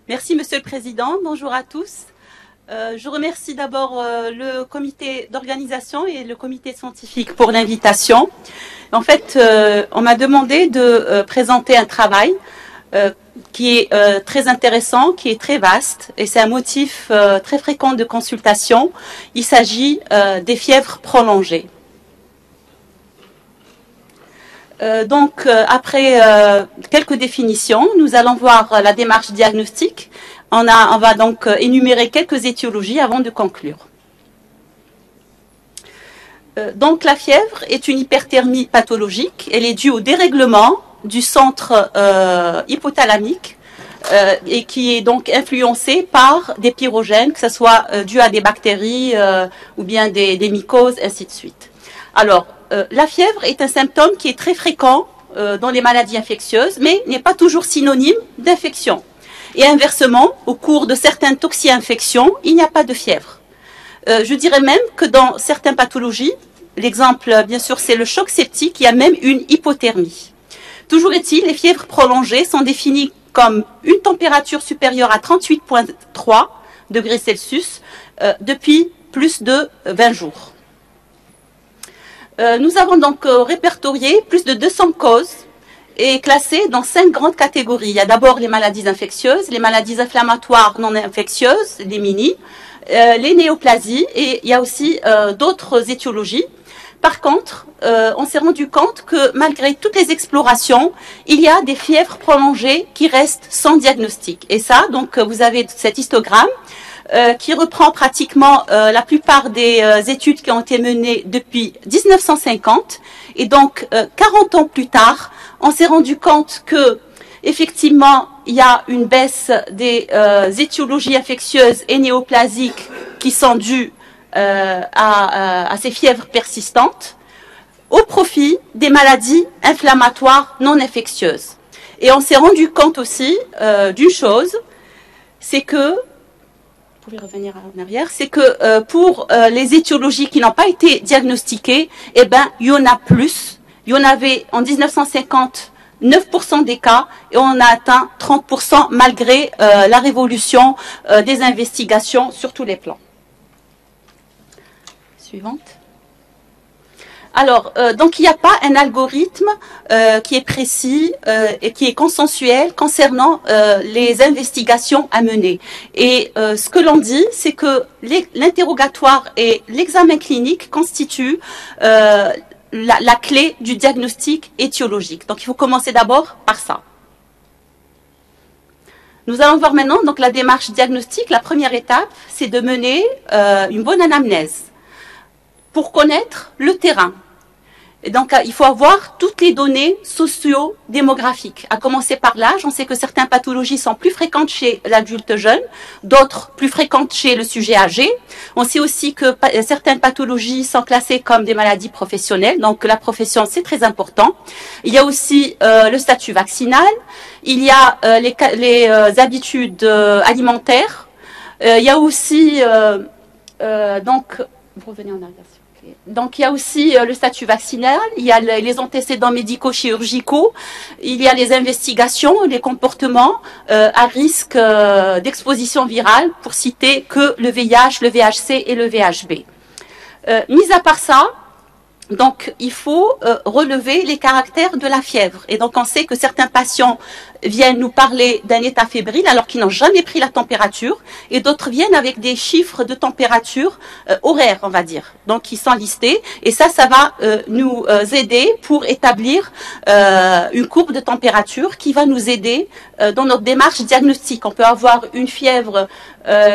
Merci Monsieur le Président, bonjour à tous. Je remercie d'abord le comité d'organisation et le comité scientifique pour l'invitation. En fait, on m'a demandé de présenter un travail qui est très intéressant, qui est très vaste, et c'est un motif très fréquent de consultation. Il s'agit des fièvres prolongées. Après quelques définitions, nous allons voir la démarche diagnostique. On va donc énumérer quelques étiologies avant de conclure. Donc la fièvre est une hyperthermie pathologique. Elle est due au dérèglement du centre hypothalamique et qui est donc influencé par des pyrogènes, que ce soit dû à des bactéries ou bien des mycoses, ainsi de suite. Alors, la fièvre est un symptôme qui est très fréquent dans les maladies infectieuses, mais n'est pas toujours synonyme d'infection. Et inversement, au cours de certaines toxi-infections, il n'y a pas de fièvre. Je dirais même que dans certaines pathologies, l'exemple bien sûr c'est le choc septique, il y a même une hypothermie. Toujours est-il, les fièvres prolongées sont définies comme une température supérieure à 38,3 degrés Celsius depuis plus de 20 jours. Nous avons donc répertorié plus de 200 causes et classées dans 5 grandes catégories. Il y a d'abord les maladies infectieuses, les maladies inflammatoires non infectieuses, les MINI, les néoplasies, et il y a aussi d'autres étiologies. Par contre, on s'est rendu compte que malgré toutes les explorations, il y a des fièvres prolongées qui restent sans diagnostic. Et ça, donc vous avez cet histogramme qui reprend pratiquement la plupart des études qui ont été menées depuis 1950. Et donc, 40 ans plus tard, on s'est rendu compte que, effectivement, il y a une baisse des étiologies infectieuses et néoplasiques qui sont dues à ces fièvres persistantes, au profit des maladies inflammatoires non infectieuses. Et on s'est rendu compte aussi d'une chose, c'est que vous pouvez revenir en arrière, c'est que pour les étiologies qui n'ont pas été diagnostiquées, eh ben, il y en a plus. Il y en avait en 1950 9% des cas et on a atteint 30% malgré la révolution des investigations sur tous les plans. Suivante. Alors, donc il n'y a pas un algorithme qui est précis et qui est consensuel concernant les investigations à mener. Et ce que l'on dit, c'est que l'interrogatoire et l'examen clinique constituent la clé du diagnostic étiologique. Donc il faut commencer d'abord par ça. Nous allons voir maintenant donc la démarche diagnostique. La première étape, c'est de mener une bonne anamnèse pour connaître le terrain. Et donc, il faut avoir toutes les données socio-démographiques. À commencer par l'âge, on sait que certaines pathologies sont plus fréquentes chez l'adulte jeune, d'autres plus fréquentes chez le sujet âgé. On sait aussi que certaines pathologies sont classées comme des maladies professionnelles, donc la profession, c'est très important. Il y a aussi le statut vaccinal, il y a les habitudes alimentaires, il y a aussi, donc, vous revenez en arrière. Donc, il y a aussi le statut vaccinal, il y a les antécédents médico-chirurgicaux, il y a les investigations, les comportements à risque d'exposition virale, pour citer que le VIH, le VHC et le VHB. Mis à part ça, donc, il faut relever les caractères de la fièvre. Et donc, on sait que certains patients viennent nous parler d'un état fébrile alors qu'ils n'ont jamais pris la température. Et d'autres viennent avec des chiffres de température horaires, on va dire. Donc, ils sont listés. Et ça va nous aider pour établir une courbe de température qui va nous aider dans notre démarche diagnostique. On peut avoir une fièvre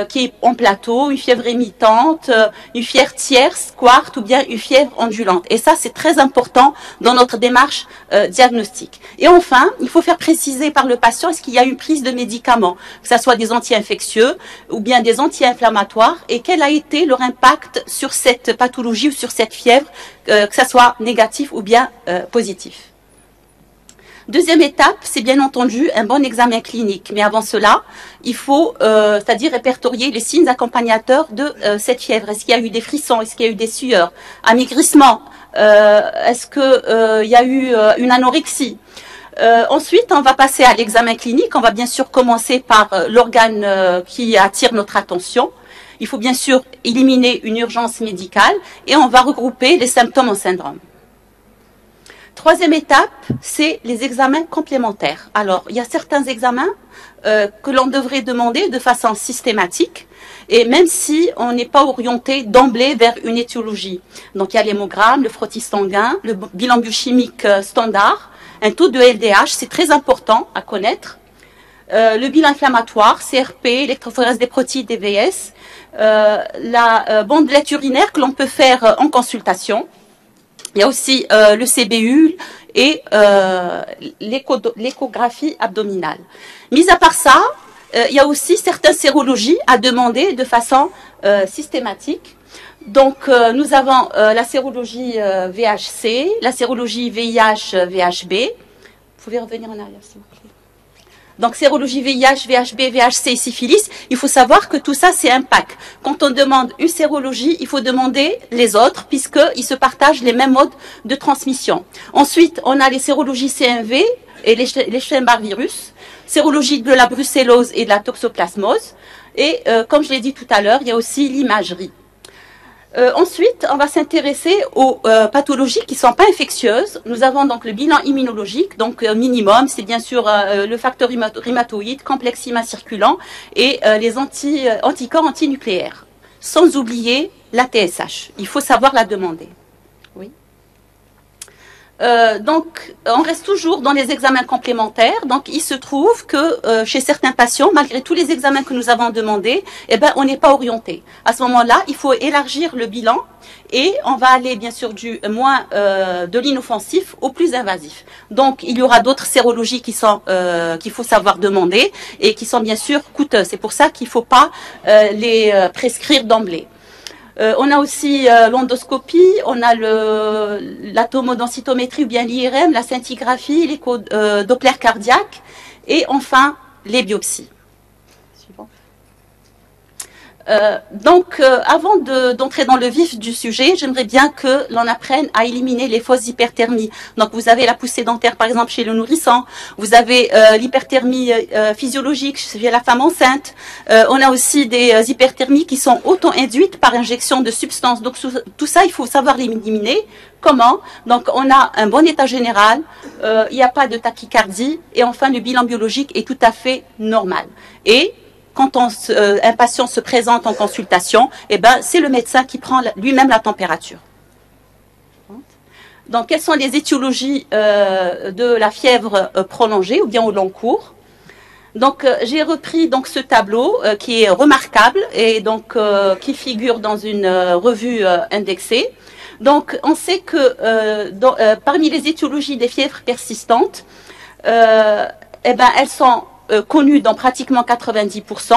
qui est en plateau, une fièvre émitante, une fièvre tierce, quarte ou bien une fièvre ondulante. Et ça, c'est très important dans notre démarche diagnostique. Et enfin, il faut faire préciser par le patient est-ce qu'il y a une prise de médicaments, que ce soit des anti-infectieux ou bien des anti-inflammatoires, et quel a été leur impact sur cette pathologie ou sur cette fièvre, que ce soit négatif ou bien positif. Deuxième étape, c'est bien entendu un bon examen clinique. Mais avant cela, il faut, c'est-à-dire répertorier les signes accompagnateurs de cette fièvre. Est-ce qu'il y a eu des frissons? Est-ce qu'il y a eu des sueurs? Amaigrissement? Est-ce qu'il y a eu une anorexie? Ensuite, on va passer à l'examen clinique. On va bien sûr commencer par l'organe qui attire notre attention. Il faut bien sûr éliminer une urgence médicale et on va regrouper les symptômes en syndrome. Troisième étape, c'est les examens complémentaires. Alors, il y a certains examens que l'on devrait demander de façon systématique, et même si on n'est pas orienté d'emblée vers une étiologie. Donc, il y a l'hémogramme, le frottis sanguin, le bilan biochimique standard, un taux de LDH, c'est très important à connaître, le bilan inflammatoire, CRP, électrophorèse des protéines, DVS, la bandelette urinaire que l'on peut faire en consultation. Il y a aussi le CBU et l'échographie abdominale. Mis à part ça, il y a aussi certaines sérologies à demander de façon systématique. Donc, nous avons la sérologie VHC, la sérologie VIH-VHB. Vous pouvez revenir en arrière, s'il vous plaît. Donc, sérologie VIH, VHB, VHC et syphilis, il faut savoir que tout ça, c'est un pack. Quand on demande une sérologie, il faut demander les autres, puisqu'ils se partagent les mêmes modes de transmission. Ensuite, on a les sérologies CMV et les Epstein-Barr virus, sérologie de la brucellose et de la toxoplasmose. Et, comme je l'ai dit tout à l'heure, il y a aussi l'imagerie. Ensuite, on va s'intéresser aux pathologies qui ne sont pas infectieuses. Nous avons donc le bilan immunologique, donc minimum, c'est bien sûr le facteur rhumatoïde, complexima circulant et les anticorps antinucléaires. Sans oublier la TSH. Il faut savoir la demander. Oui. Donc, on reste toujours dans les examens complémentaires. Donc, il se trouve que chez certains patients, malgré tous les examens que nous avons demandés, eh ben, on n'est pas orienté. À ce moment-là, il faut élargir le bilan et on va aller bien sûr du moins de l'inoffensif au plus invasif. Donc, il y aura d'autres sérologies qui sont qu'il faut savoir demander et qui sont bien sûr coûteuses. C'est pour ça qu'il ne faut pas les prescrire d'emblée. On a aussi l'endoscopie, on a la tomodensitométrie ou bien l'IRM, la scintigraphie, l'écho Doppler cardiaque et enfin les biopsies. Suivant. Avant d'entrer dans le vif du sujet, j'aimerais bien que l'on apprenne à éliminer les fausses hyperthermies. Donc, vous avez la poussée dentaire, par exemple, chez le nourrisson. Vous avez l'hyperthermie physiologique chez la femme enceinte. On a aussi des hyperthermies qui sont auto-induites par injection de substances. Donc, tout ça, il faut savoir l'éliminer. Comment? Donc, on a un bon état général, il n'y a pas de tachycardie, et enfin, le bilan biologique est tout à fait normal. Et quand un patient se présente en consultation, eh ben, c'est le médecin qui prend lui-même la température. Donc, quelles sont les étiologies de la fièvre prolongée ou bien au long cours? Donc, j'ai repris donc ce tableau qui est remarquable et donc qui figure dans une revue indexée. Donc, on sait que parmi les étiologies des fièvres persistantes, eh ben, elles sont connues dans pratiquement 90%,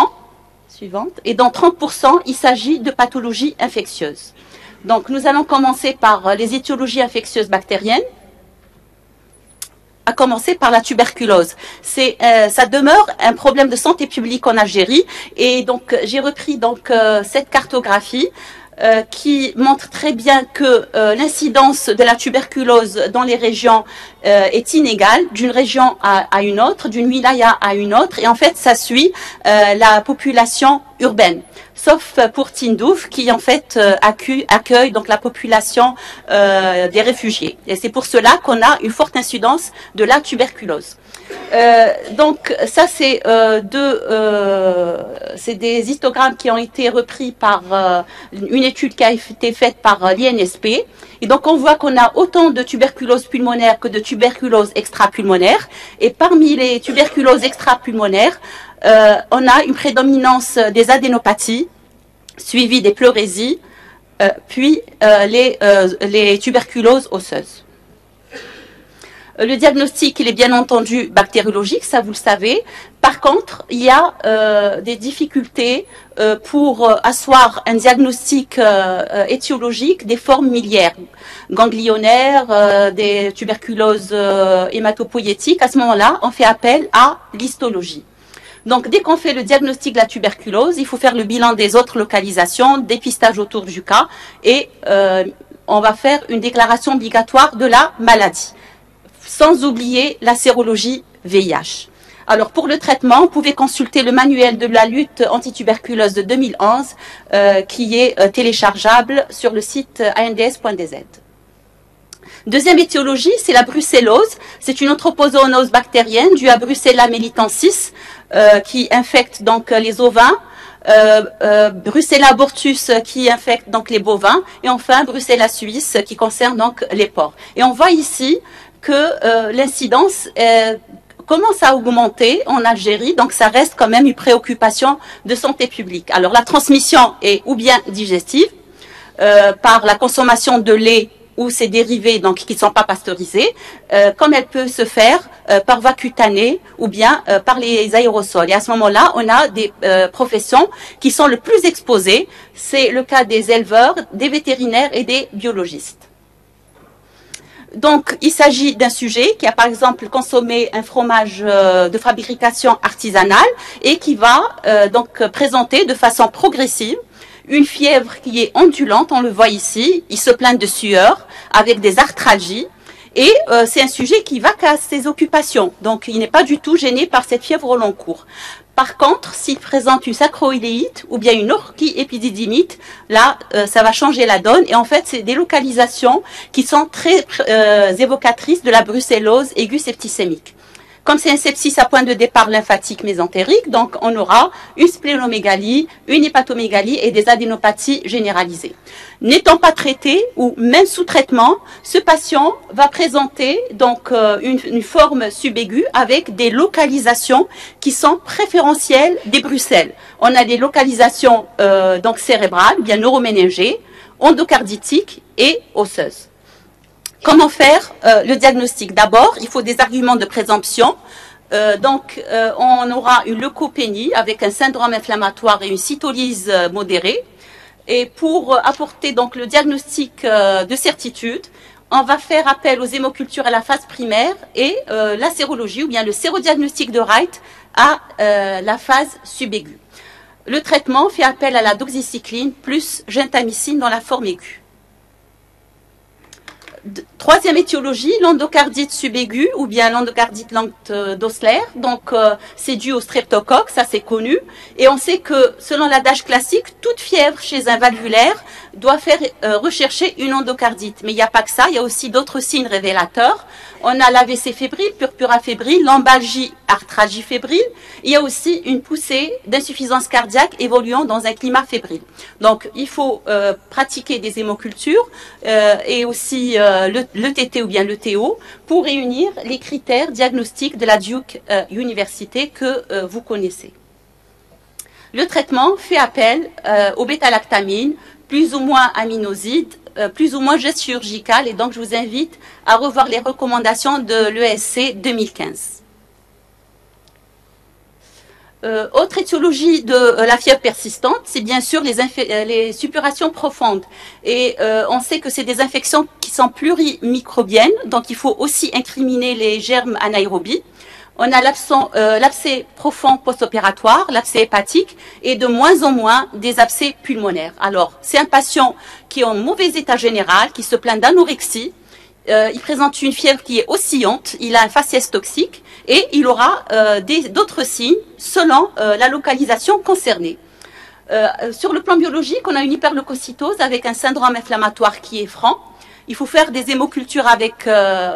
suivante, et dans 30%, il s'agit de pathologies infectieuses. Donc, nous allons commencer par les étiologies infectieuses bactériennes, à commencer par la tuberculose. Ça demeure un problème de santé publique en Algérie, et donc j'ai repris donc cette cartographie qui montre très bien que l'incidence de la tuberculose dans les régions est inégale, d'une région à une autre, d'une wilaya à une autre, et en fait ça suit la population urbaine, sauf pour Tindouf qui en fait accueille donc la population des réfugiés. Et c'est pour cela qu'on a une forte incidence de la tuberculose. Donc ça c'est des histogrammes qui ont été repris par une étude qui a été faite par l'INSP. Et donc on voit qu'on a autant de tuberculose pulmonaire que de tuberculose extra-pulmonaire. Et parmi les tuberculoses extra-pulmonaires, on a une prédominance des adénopathies, suivies des pleurésies, puis les tuberculoses osseuses. Le diagnostic, il est bien entendu bactériologique, ça vous le savez. Par contre, il y a des difficultés pour asseoir un diagnostic étiologique des formes miliaires, ganglionnaires, des tuberculoses hématopoïétiques. À ce moment-là, on fait appel à l'histologie. Donc, dès qu'on fait le diagnostic de la tuberculose, il faut faire le bilan des autres localisations, dépistage autour du cas, et on va faire une déclaration obligatoire de la maladie. sans oublier la sérologie VIH. Alors, pour le traitement, vous pouvez consulter le manuel de la lutte antituberculeuse de 2011 qui est téléchargeable sur le site ands.dz. Deuxième étiologie, c'est la brucellose. C'est une anthropozoonose bactérienne due à Brucella melitensis qui infecte donc les ovins. Brucella abortus qui infecte donc les bovins et enfin Brucella suis qui concerne donc les porcs. Et on voit ici que l'incidence commence à augmenter en Algérie, donc ça reste quand même une préoccupation de santé publique. Alors la transmission est ou bien digestive par la consommation de lait ou ses dérivés donc qui ne sont pas pasteurisés, comme elle peut se faire par voie cutanée ou bien par les aérosols. Et à ce moment-là, on a des professions qui sont le plus exposées. C'est le cas des éleveurs, des vétérinaires et des biologistes. Donc, il s'agit d'un sujet qui a par exemple consommé un fromage de fabrication artisanale et qui va donc présenter de façon progressive une fièvre qui est ondulante, on le voit ici, il se plaint de sueur avec des arthralgies et c'est un sujet qui va qu'à ses occupations, donc il n'est pas du tout gêné par cette fièvre au long cours. Par contre, s'il présente une sacroiléite ou bien une orchiépididymite, là, ça va changer la donne. Et en fait, c'est des localisations qui sont très évocatrices de la brucellose aiguë septicémique. Comme c'est un sepsis à point de départ lymphatique mésentérique, donc on aura une splénomégalie, une hépatomégalie et des adénopathies généralisées. N'étant pas traité ou même sous traitement, ce patient va présenter donc une forme subaiguë avec des localisations qui sont préférentielles des brucelles. On a des localisations donc cérébrales, bien neuroméningées, endocarditiques et osseuses. Comment faire le diagnostic? D'abord, il faut des arguments de présomption. On aura une leucopénie avec un syndrome inflammatoire et une cytolyse modérée. Et pour apporter donc le diagnostic de certitude, on va faire appel aux hémocultures à la phase primaire et la sérologie ou bien le sérodiagnostic de Wright à la phase subaiguë. Le traitement fait appel à la doxycycline plus gentamicine dans la forme aiguë. Troisième étiologie, l'endocardite subaiguë ou bien l'endocardite lente d'Osler. Donc, c'est dû au streptocoque, ça c'est connu. Et on sait que, selon l'adage classique, toute fièvre chez un valvulaire doit faire rechercher une endocardite. Mais il n'y a pas que ça, il y a aussi d'autres signes révélateurs. On a l'AVC fébrile, purpura fébrile, l'embalgie, arthralgie fébrile. Il y a aussi une poussée d'insuffisance cardiaque évoluant dans un climat fébrile. Donc, il faut pratiquer des hémocultures et aussi le TT ou bien le TO pour réunir les critères diagnostiques de la Duke University que vous connaissez. Le traitement fait appel aux bêta-lactamines, plus ou moins aminosides, plus ou moins gestes chirurgicales, et donc je vous invite à revoir les recommandations de l'ESC 2015. Autre étiologie de la fièvre persistante, c'est bien sûr les suppurations profondes. Et on sait que c'est des infections qui sont plurimicrobiennes, donc il faut aussi incriminer les germes anaérobies. On a l'abcès profond post-opératoire, l'abcès hépatique et de moins en moins des abcès pulmonaires. Alors, c'est un patient qui est en mauvais état général, qui se plaint d'anorexie. Il présente une fièvre qui est oscillante, il a un faciès toxique et il aura d'autres signes selon la localisation concernée. Sur le plan biologique, on a une hyperleucocytose avec un syndrome inflammatoire qui est franc. Il faut faire des hémocultures avec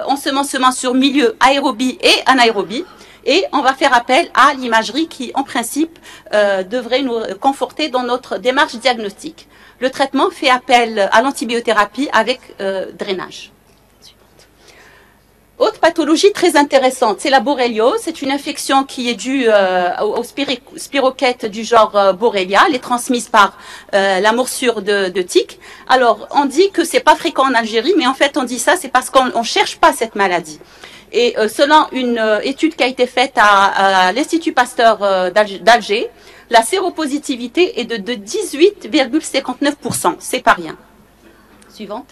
ensemencement sur milieu aérobie et anaérobie. Et on va faire appel à l'imagerie qui, en principe, devrait nous conforter dans notre démarche diagnostique. Le traitement fait appel à l'antibiothérapie avec drainage. Autre pathologie très intéressante, c'est la borréliose. C'est une infection qui est due aux spirochètes du genre Borrelia. Elle est transmise par la morsure de tiques. Alors, on dit que c'est pas fréquent en Algérie, mais en fait, on dit ça, c'est parce qu'on cherche pas cette maladie. Et selon une étude qui a été faite à l'Institut Pasteur d'Alger, la séropositivité est de 18,59%. C'est pas rien. Suivante.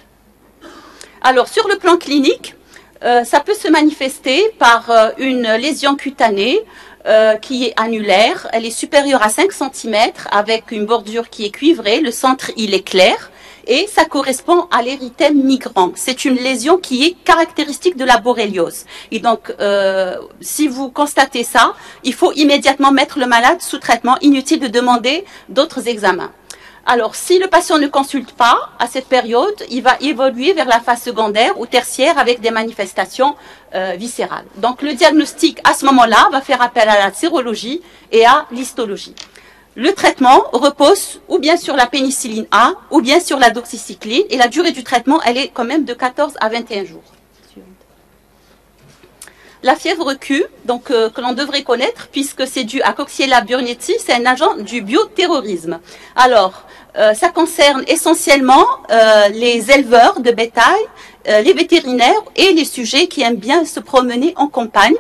Alors, sur le plan clinique, ça peut se manifester par une lésion cutanée qui est annulaire. Elle est supérieure à 5 cm avec une bordure qui est cuivrée. Le centre, il est clair. et ça correspond à l'érythème migrant. C'est une lésion qui est caractéristique de la borréliose. Et donc, si vous constatez ça, il faut immédiatement mettre le malade sous traitement. Inutile de demander d'autres examens. Alors, si le patient ne consulte pas à cette période, il va évoluer vers la phase secondaire ou tertiaire avec des manifestations viscérales. Donc, le diagnostic à ce moment-là va faire appel à la sérologie et à l'histologie. Le traitement repose ou bien sur la pénicilline A ou bien sur la doxycycline et la durée du traitement, elle est quand même de 14 à 21 jours. La fièvre Q, donc que l'on devrait connaître puisque c'est dû à Coxiella burnetii, c'est un agent du bioterrorisme. Alors, ça concerne essentiellement les éleveurs de bétail, les vétérinaires et les sujets qui aiment bien se promener en campagne.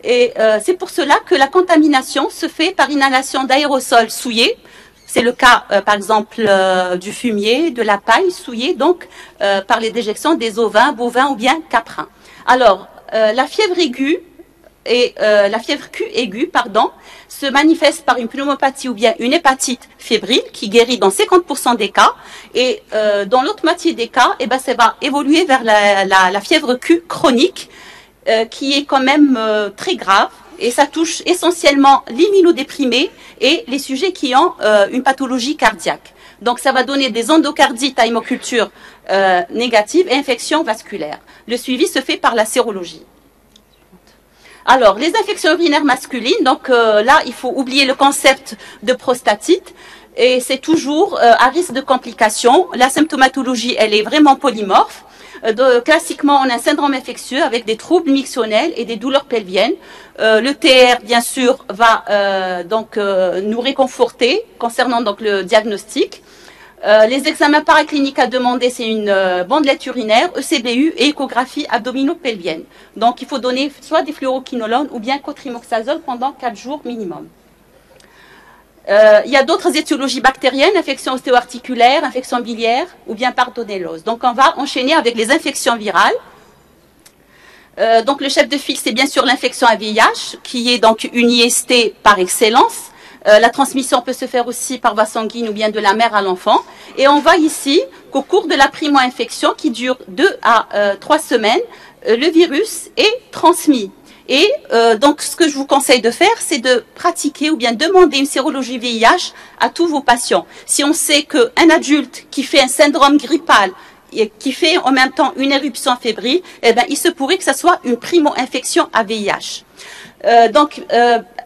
Et c'est pour cela que la contamination se fait par inhalation d'aérosols souillés. C'est le cas, par exemple, du fumier, de la paille souillée, donc par les déjections des ovins, bovins ou bien caprins. Alors, la fièvre aiguë et la fièvre Q aiguë, se manifeste par une pneumopathie ou bien une hépatite fébrile qui guérit dans 50% des cas. Et dans l'autre moitié des cas, eh ben, ça va évoluer vers la fièvre Q chronique qui est quand même très grave. Et ça touche essentiellement l'immunodéprimés et les sujets qui ont une pathologie cardiaque. Donc, ça va donner des endocardites à hémoculture négative et infections vasculaires. Le suivi se fait par la sérologie. Alors, les infections urinaires masculines, donc là, il faut oublier le concept de prostatite. Et c'est toujours à risque de complications. La symptomatologie, elle est vraiment polymorphe. Classiquement, on a un syndrome infectieux avec des troubles mictionnels et des douleurs pelviennes. Le TR, bien sûr, va nous réconforter concernant donc le diagnostic. Les examens paracliniques à demander, c'est une bandelette urinaire, ECBU et échographie abdominopelvienne. Donc, il faut donner soit des fluoroquinolones ou bien cotrimoxazole pendant 4 jours minimum. Il y a d'autres étiologies bactériennes, infections ostéo-articulaires, infections biliaires ou bien parodonellose. Donc, on va enchaîner avec les infections virales. Donc, le chef de file, c'est bien sûr l'infection à VIH, qui est donc une IST par excellence. La transmission peut se faire aussi par voie sanguine ou bien de la mère à l'enfant. Et on voit ici qu'au cours de la primo-infection, qui dure 2 à 3 semaines, le virus est transmis. Et donc, ce que je vous conseille de faire, c'est de pratiquer ou bien demander une sérologie VIH à tous vos patients. Si on sait qu'un adulte qui fait un syndrome grippal et qui fait en même temps une éruption fébrile, eh ben, il se pourrait que ce soit une primo-infection à VIH.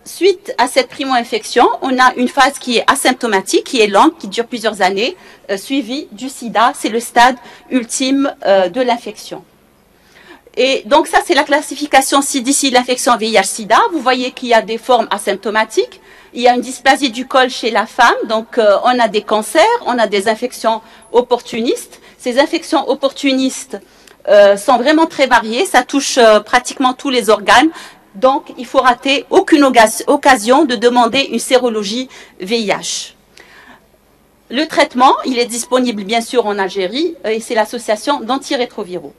Suite à cette primo-infection, on a une phase qui est asymptomatique, qui est longue, qui dure plusieurs années, suivie du sida. C'est le stade ultime de l'infection. Et donc ça, c'est la classification CDC de l'infection VIH-Sida. Vous voyez qu'il y a des formes asymptomatiques. Il y a une dysplasie du col chez la femme. Donc on a des cancers, on a des infections opportunistes. Ces infections opportunistes sont vraiment très variées. Ça touche pratiquement tous les organes. Donc, il faut rater aucune occasion de demander une sérologie VIH. Le traitement, il est disponible bien sûr en Algérie et c'est l'association d'antirétroviraux.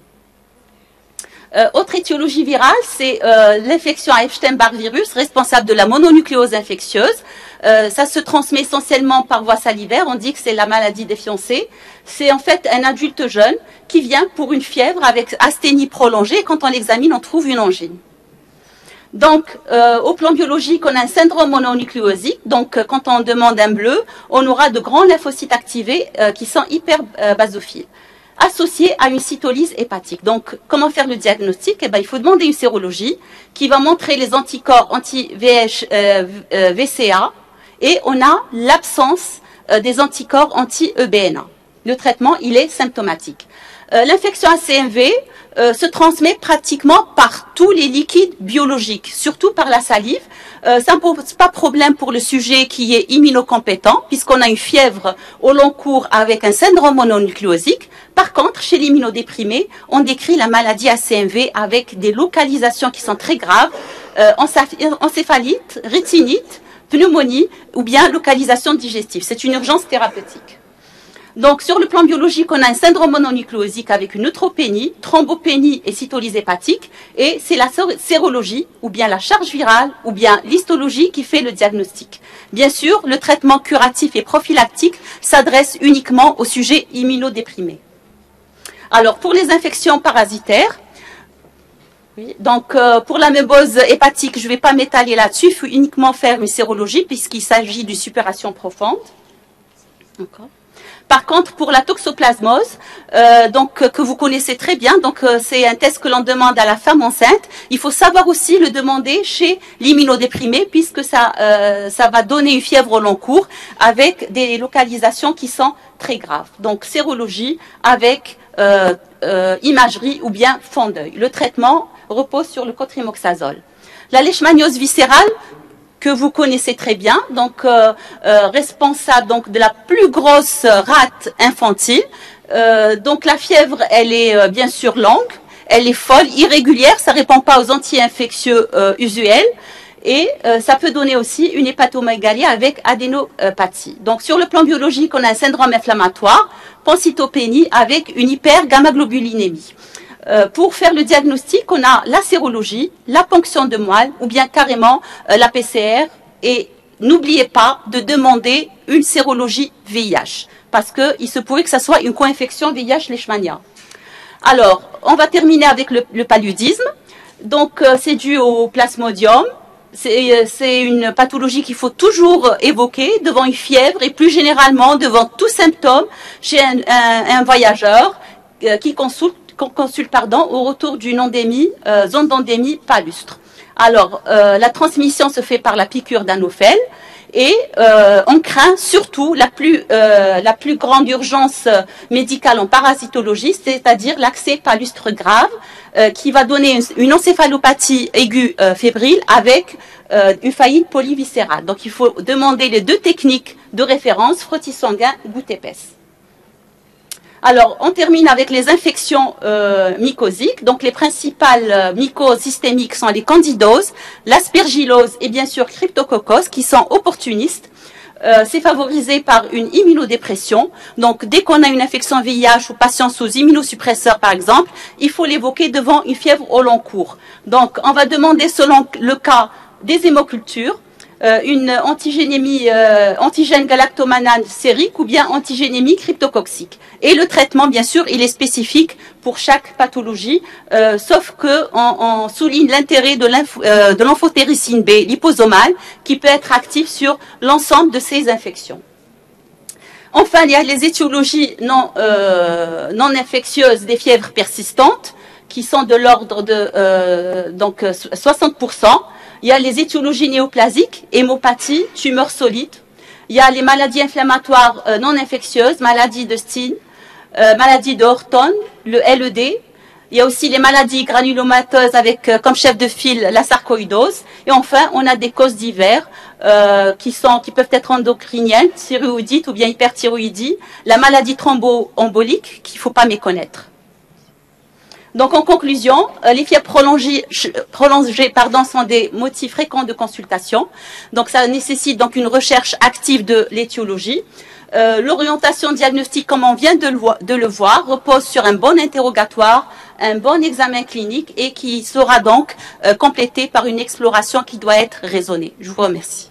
Autre étiologie virale, c'est l'infection à Epstein-Barr virus, responsable de la mononucléose infectieuse. Ça se transmet essentiellement par voie salivaire. On dit que c'est la maladie des fiancés. C'est en fait un adulte jeune qui vient pour une fièvre avec asthénie prolongée. Quand on l'examine, on trouve une angine. Donc, au plan biologique, on a un syndrome mononucléosique. Donc, quand on demande un bleu, on aura de grands lymphocytes activés qui sont hyper basophiles, associés à une cytolyse hépatique. Donc, comment faire le diagnostic? Eh ben, il faut demander une sérologie qui va montrer les anticorps anti-VCA et on a l'absence des anticorps anti-EBNA. Le traitement, il est symptomatique. L'infection à CMV se transmet pratiquement par tous les liquides biologiques, surtout par la salive. Ça ne pose pas problème pour le sujet qui est immunocompétent, puisqu'on a une fièvre au long cours avec un syndrome mononucléosique. Par contre, chez l'immunodéprimé, on décrit la maladie à CMV avec des localisations qui sont très graves, encéphalite, rétinite, pneumonie ou bien localisation digestive. C'est une urgence thérapeutique. Donc, sur le plan biologique, on a un syndrome mononucléosique avec une neutropénie, thrombopénie et cytolyse hépatique. Et c'est la sérologie, ou bien la charge virale, ou bien l'histologie qui fait le diagnostic. Bien sûr, le traitement curatif et prophylactique s'adresse uniquement aux sujets immunodéprimés. Alors, pour les infections parasitaires, oui, donc pour la mémose hépatique, je ne vais pas m'étaler là-dessus, il faut uniquement faire une sérologie puisqu'il s'agit d'une suppuration profonde. Par contre, pour la toxoplasmose, que vous connaissez très bien, c'est un test que l'on demande à la femme enceinte. Il faut savoir aussi le demander chez l'immunodéprimé puisque ça va donner une fièvre au long cours avec des localisations qui sont très graves. Donc sérologie avec imagerie ou bien fond d'œil. Le traitement repose sur le cotrimoxazole. La leishmaniose viscérale, que vous connaissez très bien, responsable de la plus grosse rate infantile. Donc la fièvre, elle est bien sûr longue, elle est folle, irrégulière, ça ne répond pas aux anti-infectieux usuels. Et ça peut donner aussi une hépatomégalie avec adénopathie. Donc sur le plan biologique, on a un syndrome inflammatoire, pancytopénie avec une hypergammaglobulinémie. Pour faire le diagnostic, on a la sérologie, la ponction de moelle ou bien carrément la PCR. Et n'oubliez pas de demander une sérologie VIH parce qu'il se pourrait que ça soit une co-infection VIH-Leishmania. Alors, on va terminer avec le paludisme. Donc, c'est dû au plasmodium. C'est une pathologie qu'il faut toujours évoquer devant une fièvre et plus généralement devant tout symptôme chez un voyageur qui consulte au retour d'une endémie, zone d'endémie palustre. Alors, la transmission se fait par la piqûre d'anophèle et on craint surtout la plus grande urgence médicale en parasitologie, c'est-à-dire l'accès palustre grave qui va donner une encéphalopathie aiguë fébrile avec une faillite polyviscérale. Donc, il faut demander les deux techniques de référence, frottis sanguin, goutte épaisse. Alors, on termine avec les infections mycosiques. Donc, les principales mycoses systémiques sont les candidoses, l'aspergillose et bien sûr cryptococcus qui sont opportunistes. C'est favorisé par une immunodépression. Donc, dès qu'on a une infection VIH ou patient sous immunosuppresseur, par exemple, il faut l'évoquer devant une fièvre au long cours. Donc, on va demander, selon le cas, des hémocultures, une antigène galactomanane sérique ou bien antigénémie cryptococcique. Et le traitement, bien sûr, il est spécifique pour chaque pathologie, sauf qu'on souligne l'intérêt de l'amphotéricine B liposomale qui peut être active sur l'ensemble de ces infections. Enfin, il y a les étiologies non infectieuses des fièvres persistantes qui sont de l'ordre de 60%. Il y a les étiologies néoplasiques, hémopathie, tumeurs solides. Il y a les maladies inflammatoires non infectieuses, maladies de Stein, maladie de Horton, le LED. Il y a aussi les maladies granulomateuses avec comme chef de file la sarcoïdose. Et enfin, on a des causes diverses qui peuvent être endocriniennes, thyroïdites ou bien hyperthyroïdie, la maladie thromboembolique qu'il ne faut pas méconnaître. Donc, en conclusion, les fièvres prolongées sont des motifs fréquents de consultation. Donc, ça nécessite donc une recherche active de l'étiologie. L'orientation diagnostique, comme on vient de le voir, repose sur un bon interrogatoire, un bon examen clinique et qui sera donc complété par une exploration qui doit être raisonnée. Je vous remercie.